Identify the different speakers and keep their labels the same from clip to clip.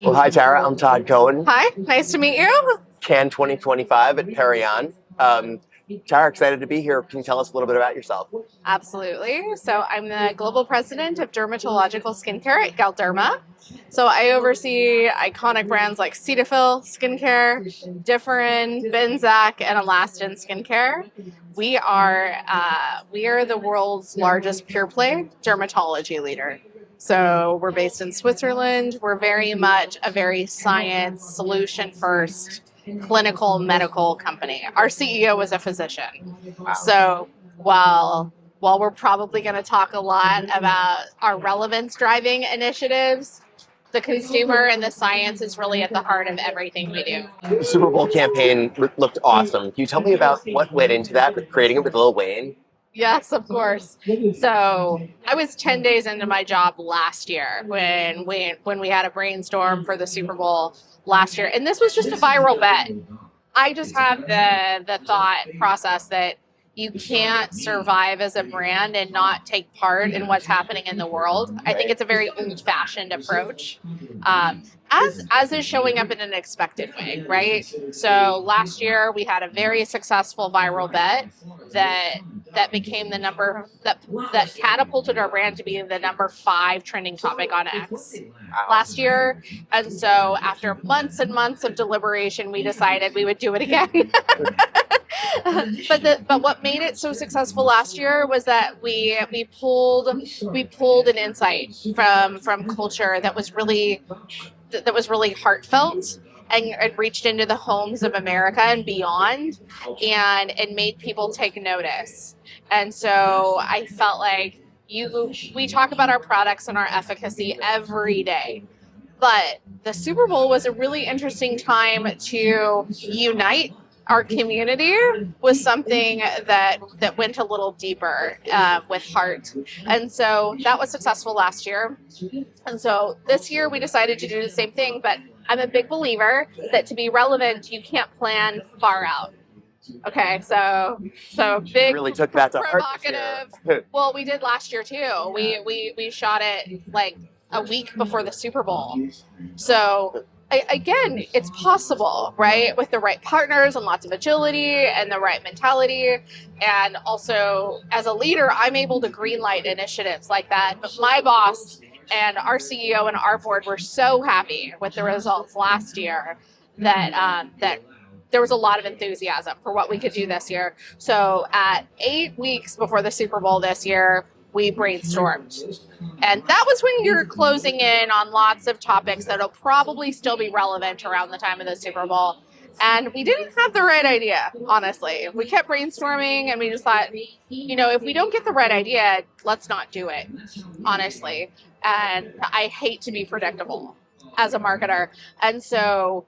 Speaker 1: Well, hi, Tara. I'm Todd Cohen,
Speaker 2: Hi, nice to meet you.
Speaker 1: Can 2025 at Perion. Tara, excited to be here. Can you tell us a little bit about yourself?
Speaker 2: Absolutely. So I'm the global president of dermatological skincare at Galderma. So I oversee iconic brands like Cetaphil skincare, Differin, Benzac, and Elastin skincare. We are the world's largest pure play dermatology leader. So we're based in Switzerland. We're very much a very science solution first clinical medical company. Our CEO was a physician.
Speaker 1: Wow.
Speaker 2: So while we're probably going to talk a lot about our relevance driving initiatives, the consumer and the science is really at the heart of everything we do.
Speaker 1: The Super Bowl campaign looked awesome. Can you tell me about what went into that, with creating it with Lil Wayne?
Speaker 2: Yes, of course. So I was 10 days into my job last year when we had a brainstorm for the Super Bowl last year. And this was just a viral bet. I just have the thought process that you can't survive as a brand and not take part in what's happening in the world. I think it's a very old-fashioned approach, as is showing up in an expected way, right? So last year we had a very successful viral bet that became the number that catapulted our brand to be the number 5 trending topic on X last year. And so after months and months of deliberation, we decided we would do it again. But what made it so successful last year was that we pulled an insight from culture that was really heartfelt and it reached into the homes of America and beyond, and it made people take notice. And so I felt like we talk about our products and our efficacy every day. But the Super Bowl was a really interesting time to unite our community with something that went a little deeper with heart. And so that was successful last year. And so this year we decided to do the same thing, but I'm a big believer that to be relevant, you can't plan far out. Okay, so big,
Speaker 1: Really took that to heart this
Speaker 2: provocative.
Speaker 1: year.
Speaker 2: Well, we did last year too. We shot it like a week before the Super Bowl. So again, it's possible, right? With the right partners and lots of agility and the right mentality. And also, as a leader, I'm able to greenlight initiatives like that. But my boss and our CEO and our board were so happy with the results last year that there was a lot of enthusiasm for what we could do this year. So at 8 weeks before the Super Bowl this year, we brainstormed. And that was when you're closing in on lots of topics that'll probably still be relevant around the time of the Super Bowl. And we didn't have the right idea, honestly. We kept brainstorming and we just thought, if we don't get the right idea, let's not do it, honestly. And I hate to be predictable as a marketer. And so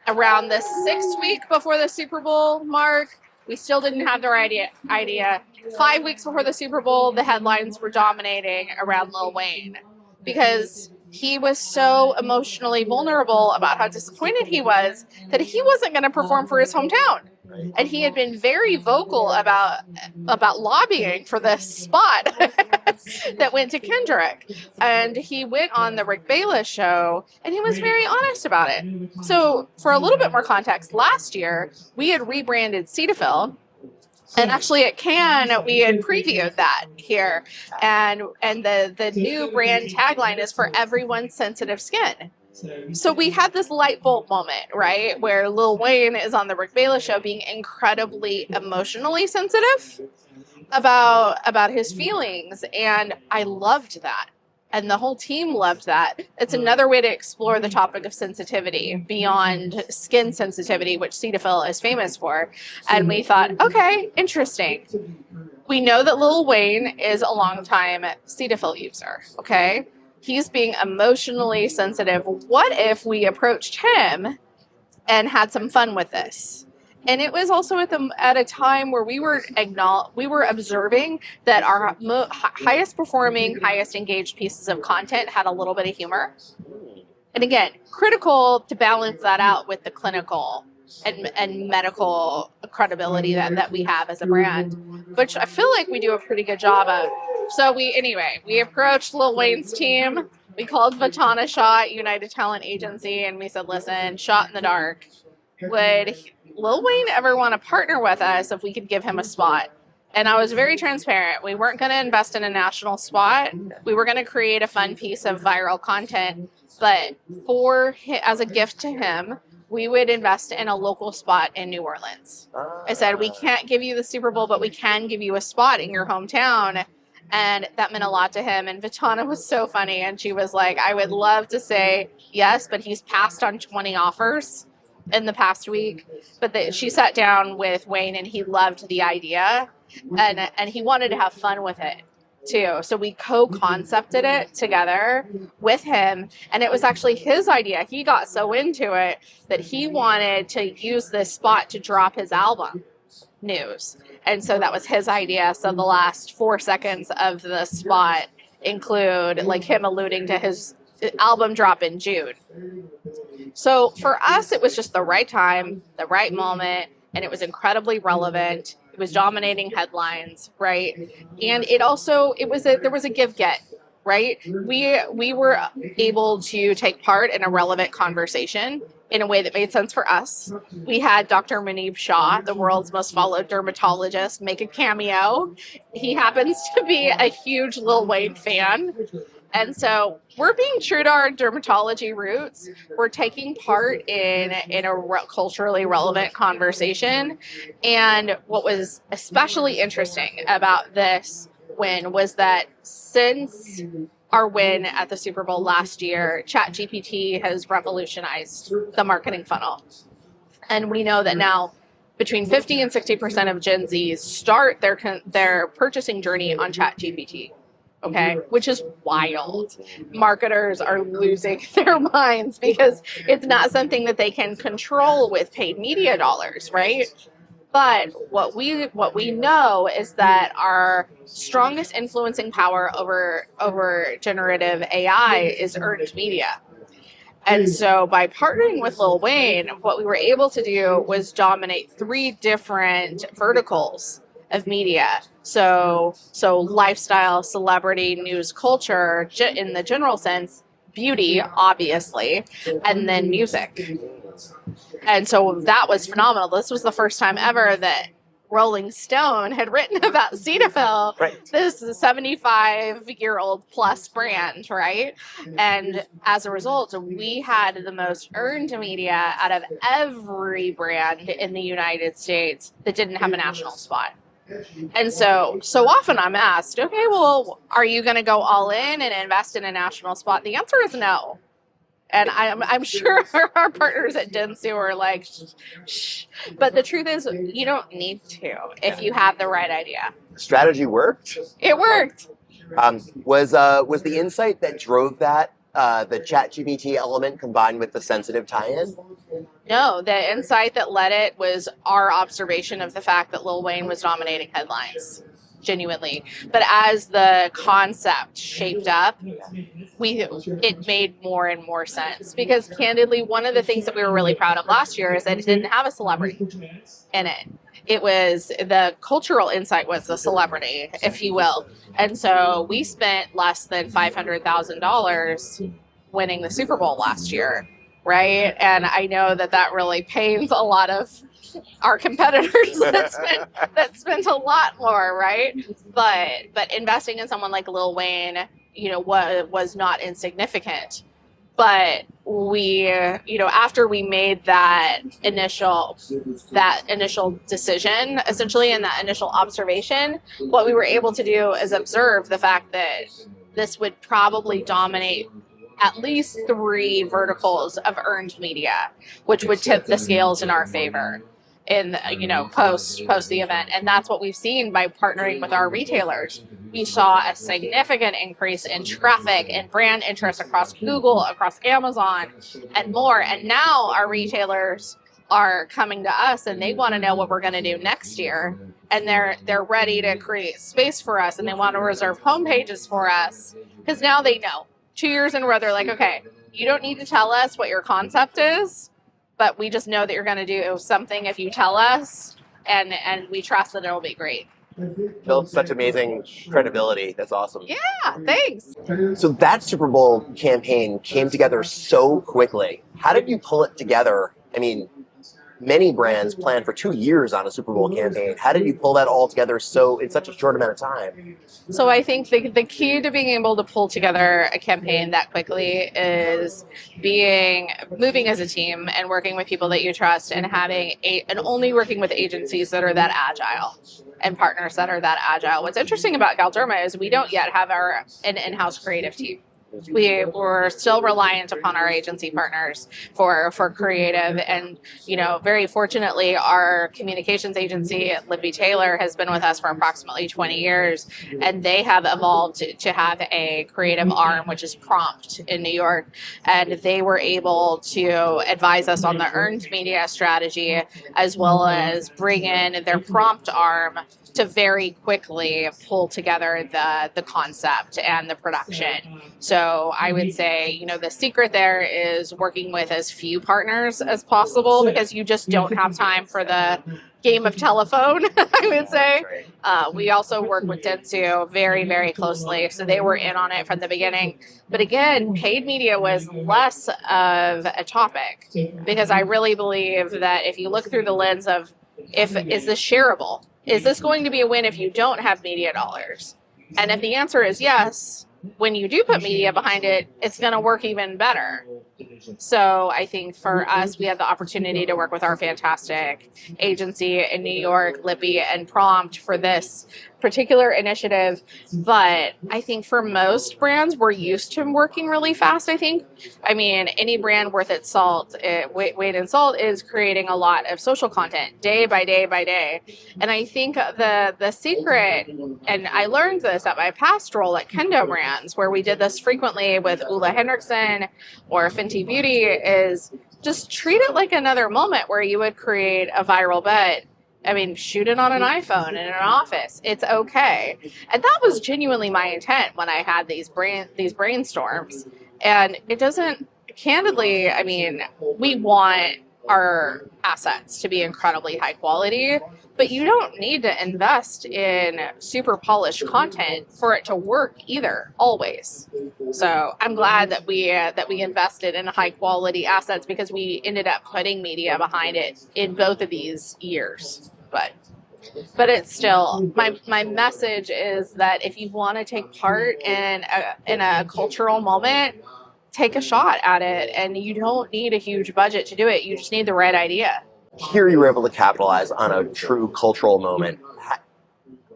Speaker 2: around the 6th week before the Super Bowl mark, we still didn't have the right idea. 5 weeks before the Super Bowl, the headlines were dominating around Lil Wayne because he was so emotionally vulnerable about how disappointed he was that he wasn't going to perform for his hometown. And he had been very vocal about lobbying for this spot that went to Kendrick. And he went on the Rick Bayless show and he was very honest about it. So for a little bit more context, last year we had rebranded Cetaphil. And actually at Cannes, we had previewed that here. And the new brand tagline is for everyone's sensitive skin. So we had this light bulb moment, right, where Lil Wayne is on the Rick Bayless show being incredibly emotionally sensitive about his feelings. And I loved that. And the whole team loved that. It's another way to explore the topic of sensitivity beyond skin sensitivity, which Cetaphil is famous for. And we thought, okay, interesting. We know that Lil Wayne is a longtime Cetaphil user, okay? He's being emotionally sensitive. What if we approached him and had some fun with this? And it was also at a time where we were observing that our highest performing, highest engaged pieces of content had a little bit of humor. And again, critical to balance that out with the clinical and medical credibility that we have as a brand, which I feel like we do a pretty good job of. So we approached Lil Wayne's team We called Vatana Shot, United Talent Agency, and we said, listen, shot in the dark. Would Lil Wayne ever want to partner with us if we could give him a spot? And I was very transparent. We weren't going to invest in a national spot. We were going to create a fun piece of viral content, but as a gift to him, we would invest in a local spot in New Orleans. I said, we can't give you the Super Bowl, but we can give you a spot in your hometown. And that meant a lot to him. And Vitana was so funny. And she was like, I would love to say yes, but he's passed on 20 offers in the past week. But she sat down with Wayne and he loved the idea. And he wanted to have fun with it too. So we co-concepted it together with him. And it was actually his idea. He got so into it that he wanted to use this spot to drop his album news. And so that was his idea. So the last 4 seconds of the spot include like him alluding to his album drop in June. So for us, it was just the right time, the right moment, and it was incredibly relevant. It was dominating headlines, right? And there was a give-get, right? We were able to take part in a relevant conversation in a way that made sense for us. We had Dr. Manib Shah, the world's most followed dermatologist, make a cameo. He happens to be a huge Lil Wayne fan. And so we're being true to our dermatology roots. We're taking part in a culturally relevant conversation. And what was especially interesting about this win was that since our win at the Super Bowl last year, ChatGPT has revolutionized the marketing funnel. And we know that now between 50 and 60% of Gen Zs start their purchasing journey on ChatGPT. Okay, which is wild. Marketers are losing their minds because it's not something that they can control with paid media dollars, right? But what we know is that our strongest influencing power over generative AI is earned media. And so by partnering with Lil Wayne, what we were able to do was dominate 3 different verticals of media. So lifestyle, celebrity, news, culture in the general sense, beauty, obviously, and then music. And so that was phenomenal. This was the first time ever that Rolling Stone had written about Cetaphil.
Speaker 1: Right.
Speaker 2: This is a 75-year-old plus brand, right? And as a result, we had the most earned media out of every brand in the United States that didn't have a national spot. And so often I'm asked, okay, well, are you going to go all in and invest in a national spot? The answer is no. And I'm sure our partners at Dentsu are like, shh. But the truth is, you don't need to if you have the right idea.
Speaker 1: Strategy worked.
Speaker 2: It worked.
Speaker 1: Was the insight that drove that the ChatGPT element combined with the sensitive tie-in?
Speaker 2: No, the insight that led it was our observation of the fact that Lil Wayne was dominating headlines, genuinely. But as the concept shaped up, it made more and more sense. Because candidly, one of the things that we were really proud of last year is that it didn't have a celebrity in it. It was the cultural insight was the celebrity, if you will. And so we spent less than $500,000 winning the Super Bowl last year, right? And I know that really pains a lot of our competitors that spent a lot more, right? But investing in someone like Lil Wayne, was not insignificant. But we, after we made that initial decision, essentially, and that initial observation, what we were able to do is observe the fact that this would probably dominate at least 3 verticals of earned media, which would tip the scales in our favor in, post the event. And that's what we've seen by partnering with our retailers. We saw a significant increase in traffic and brand interest across Google, across Amazon, and more. And now our retailers are coming to us and they want to know what we're going to do next year. And they're ready to create space for us, and they want to reserve homepages for us because now they know. 2 years in a row, they're like, okay, you don't need to tell us what your concept is, but we just know that you're going to do something if you tell us, and we trust that it'll be great.
Speaker 1: Built such amazing credibility. That's awesome.
Speaker 2: Yeah, thanks.
Speaker 1: So that Super Bowl campaign came together so quickly. How did you pull it together? I mean, many brands plan for 2 years on a Super Bowl campaign. How did you pull that all together so in such a short amount of time?
Speaker 2: So I think the key to being able to pull together a campaign that quickly is moving as a team and working with people that you trust and and only working with agencies that are that agile and partners that are that agile. What's interesting about Galderma is we don't yet have an in-house creative team. We're still reliant upon our agency partners for creative, and very fortunately our communications agency Libby Taylor has been with us for approximately 20 years, and they have evolved to have a creative arm which is Prompt in New York, and they were able to advise us on the earned media strategy as well as bring in their Prompt arm to very quickly pull together the concept and the production. So I would say, the secret there is working with as few partners as possible, because you just don't have time for the game of telephone, I would say. We also work with Dentsu very, very closely, so they were in on it from the beginning. But again, paid media was less of a topic, because I really believe that if you look through the lens of, is this shareable? Is this going to be a win if you don't have media dollars? And if the answer is yes, when you do put media behind it, it's going to work even better. So I think for us, we had the opportunity to work with our fantastic agency in New York, Libby and Prompt, for this particular initiative. But I think for most brands, we're used to working really fast, I think. I mean, any brand worth its salt, weight in salt, is creating a lot of social content day by day by day. And I think the secret, and I learned this at my past role at Kendo Brands, where we did this frequently with Ulla Henriksen or Fenty Beauty, is just treat it like another moment where you would create a viral bet. I mean, shoot it on an iPhone in an office. It's okay. And that was genuinely my intent when I had these brainstorms. And it doesn't, candidly, I mean, we want our assets to be incredibly high quality, but you don't need to invest in super polished content for it to work either, always. So I'm glad that we invested in high quality assets, because we ended up putting media behind it in both of these years. But it's still, my message is that if you want to take part in a cultural moment, take a shot at it, and you don't need a huge budget to do it. You just need the right idea.
Speaker 1: Here you were able to capitalize on a true cultural moment.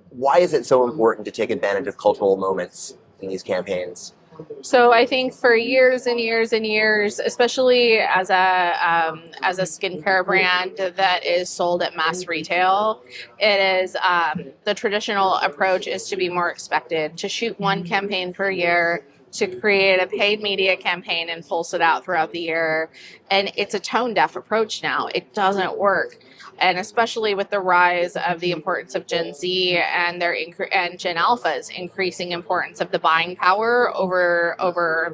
Speaker 1: Why is it so important to take advantage of cultural moments in these campaigns?
Speaker 2: So I think for years and years and years, especially as a skincare brand that is sold at mass retail, it is the traditional approach is to be more expected, to shoot one campaign per year, to create a paid media campaign and pulse it out throughout the year. And it's a tone deaf approach now. It doesn't work. And especially with the rise of the importance of Gen Z and and Gen Alpha's increasing importance of the buying power over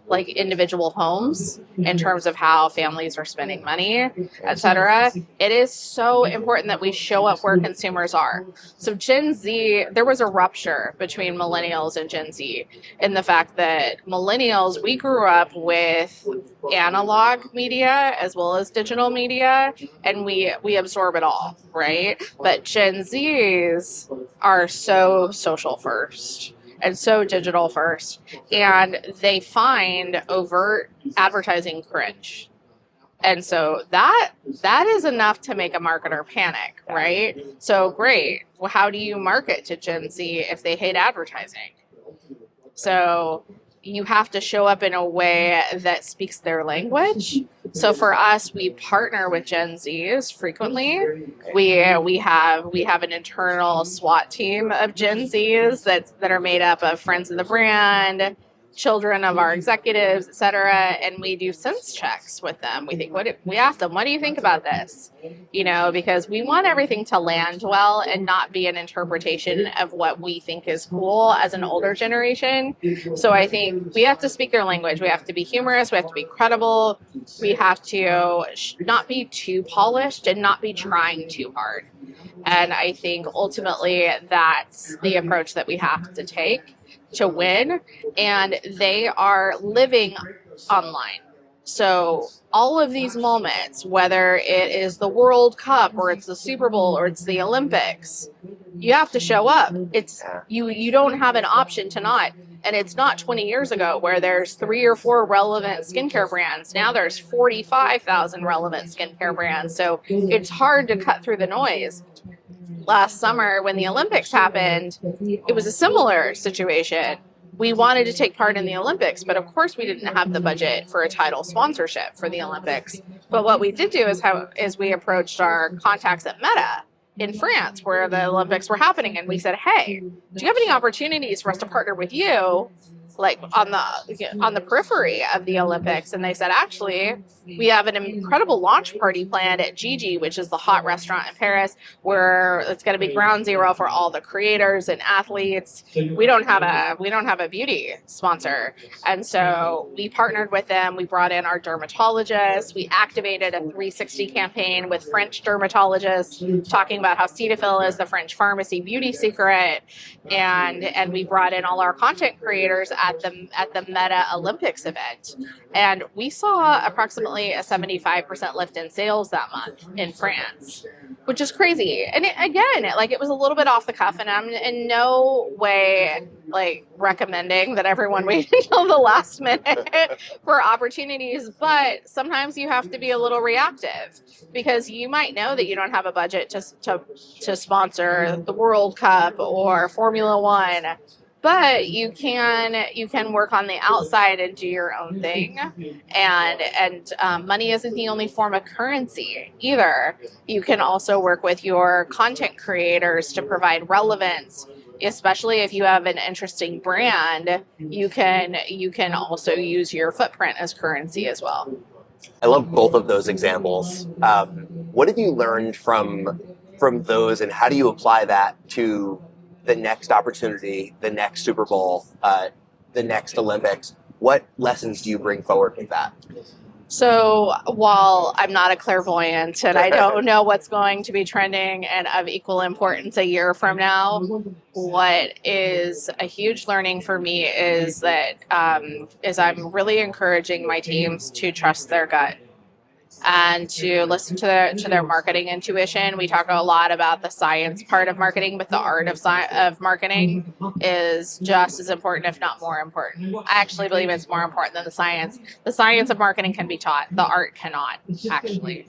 Speaker 2: like individual homes in terms of how families are spending money, etc. It is so important that we show up where consumers are. So Gen Z, there was a rupture between millennials and Gen Z in the fact that millennials, we grew up with analog media as well as digital media, and we absorb it all, right? But Gen Zs are so social first and so digital first, and they find overt advertising cringe. And so that is enough to make a marketer panic, right? So great. Well, how do you market to Gen Z if they hate advertising? So you have to show up in a way that speaks their language. So for us, we partner with Gen Zs frequently. We have an internal SWAT team of Gen Zs that are made up of friends of the brand, children of our executives, etc., and we do sense checks with them. We ask them, what do you think about this? Because we want everything to land well and not be an interpretation of what we think is cool as an older generation. So I think we have to speak their language. We have to be humorous. We have to be credible. We have to not be too polished and not be trying too hard. And I think ultimately that's the approach that we have to take to win. And they are living online. So all of these moments, whether it is the World Cup or it's the Super Bowl or it's the Olympics, you have to show up. It's you don't have an option to not. And it's not 20 years ago where there's 3 or 4 relevant skincare brands. Now there's 45,000 relevant skincare brands. So it's hard to cut through the noise. Last summer when the Olympics happened, it was a similar situation. We wanted to take part in the Olympics, but of course we didn't have the budget for a title sponsorship for the Olympics. But what we did do is we approached our contacts at Meta in France where the Olympics were happening, and we said, hey, do you have any opportunities for us to partner with you, like on the periphery of the Olympics? And they said, actually, we have an incredible launch party planned at Gigi, which is the hot restaurant in Paris, where it's going to be ground zero for all the creators and athletes. We don't have a beauty sponsor. And so we partnered with them. We brought in our dermatologists. We activated a 360 campaign with French dermatologists talking about how Cetaphil is the French pharmacy beauty secret. And we brought in all our content creators at the Meta Olympics event. And we saw approximately a 75% lift in sales that month in France, which is crazy. And it was a little bit off the cuff, and I'm in no way like recommending that everyone wait until the last minute for opportunities. But sometimes you have to be a little reactive because you might know that you don't have a budget to sponsor the World Cup or Formula One. But you can work on the outside and do your own thing, and money isn't the only form of currency either. You can also work with your content creators to provide relevance, especially if you have an interesting brand. You can also use your footprint as currency as well.
Speaker 1: I love both of those examples. What have you learned from those, and how do you apply that to the next opportunity, the next Super Bowl, the next Olympics? What lessons do you bring forward with that?
Speaker 2: So while I'm not a clairvoyant and I don't know what's going to be trending and of equal importance a year from now, what is a huge learning for me is that is I'm really encouraging my teams to trust their gut and to listen to their marketing intuition. We talk a lot about the science part of marketing, but the art of marketing is just as important, if not more important. I actually believe it's more important than the science. The science of marketing can be taught. The art cannot, actually.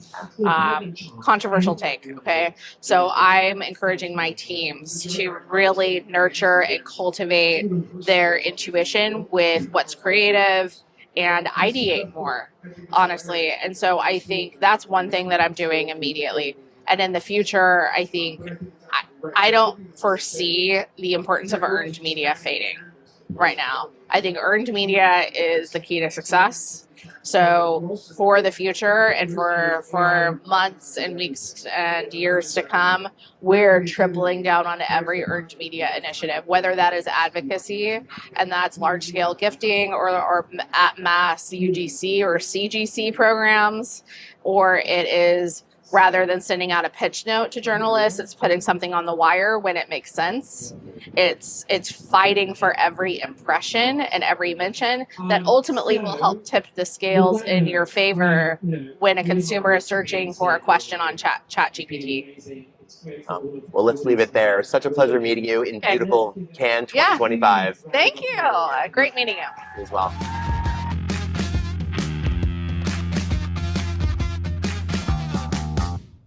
Speaker 2: Controversial take, okay? So I'm encouraging my teams to really nurture and cultivate their intuition with what's creative and ideate more, honestly. And so I think that's one thing that I'm doing immediately. And in the future, I think I don't foresee the importance of earned media fading right now. I think earned media is the key to success. So for the future and for months and weeks and years to come, we're tripling down on every earned media initiative, whether that is advocacy, and that's large scale gifting, or at mass UGC or CGC programs, or it is rather than sending out a pitch note to journalists, it's putting something on the wire when it makes sense. It's fighting for every impression and every mention that ultimately will help tip the scales in your favor when a consumer is searching for a question on ChatGPT.
Speaker 1: Well, let's leave it there. Such a pleasure meeting you in beautiful Cannes 2025.
Speaker 2: Thank you. Great meeting you.
Speaker 1: As well.